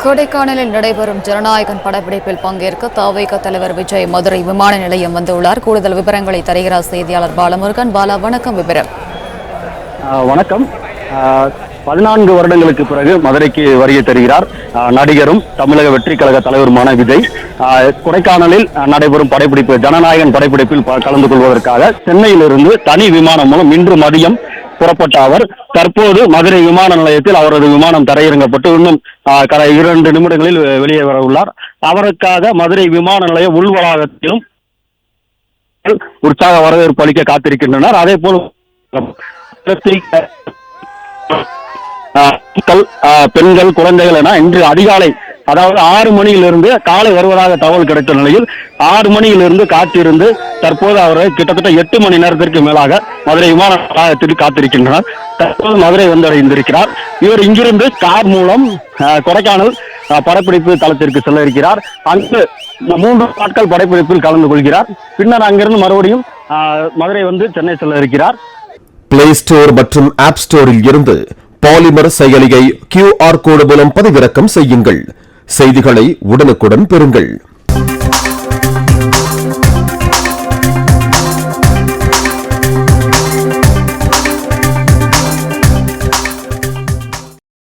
கொடைக்கானலில் நடைபெறும் ஜனநாயகன் படப்பிடிப்பில் பங்கேற்க தவிக தலைவர் விஜய் மதுரை விமான நிலையம் வந்துள்ளார். கூடுதல் விவரங்களை தருகிறார் செய்தியாளர் பாலமுருகன். பாலா, வணக்கம். விவரம். வணக்கம். 14 வருடங்களுக்கு பிறகு மதுரைக்கு வருகை தருகிறார் நடிகரும் தமிழக வெற்றி கழக தலைவருமான விஜய். கொடைக்கானலில் நடைபெறும் படப்பிடிப்பு ஜனநாயகன் படப்பிடிப்பில் கலந்து கொள்வதற்காக சென்னையிலிருந்து தனி விமானம் மூலம் இன்று மதியம் புறப்பட்ட அவர் தற்போது மதுரை விமான நிலையத்தில் அவரது விமானம் தரையிறங்கப்பட்டு இன்னும் 2 நிமிடங்களில் வெளியே வர உள்ளார். அவருக்காக மதுரை விமான நிலைய உள்வளாகத்திலும் உற்சாக வரவேற்பு அளிக்க காத்திருக்கின்றனர். அதே போல் பெண்கள், குழந்தைகள் என இன்று அதிகாலை, அதாவது 6 மணியிலிருந்து காலை வருவதாக தகவல் கிடைத்த நிலையில் 6 மணியிலிருந்து காத்திருந்து தற்போது அவரை கிட்டத்தட்ட 8 மணி நேரத்திற்கு மேலாக மதுரை விமான நிலையத்தில் காத்திருக்கின்றனர். தற்போது மதுரை வந்தடைந்திருக்கிறார். இவர் இங்கிருந்து கார் மூலம் கொடைக்கானல் படப்பிடிப்பு தளத்திற்கு செல்ல இருக்கிறார். அங்கு 3 நாட்கள் படப்பிடிப்பில் கலந்து கொள்கிறார். பின்னர் அங்கிருந்து மறுபடியும் மதுரை வந்து சென்னை செல்ல இருக்கிறார். பிளே ஸ்டோர் மற்றும் ஆப் ஸ்டோரில் இருந்து பாலிமர் செயலியை QR கோடு மூலம் பதிவிறக்கம் செய்யுங்கள். செய்திகளை உடனுக்குடன் பெறுங்கள்.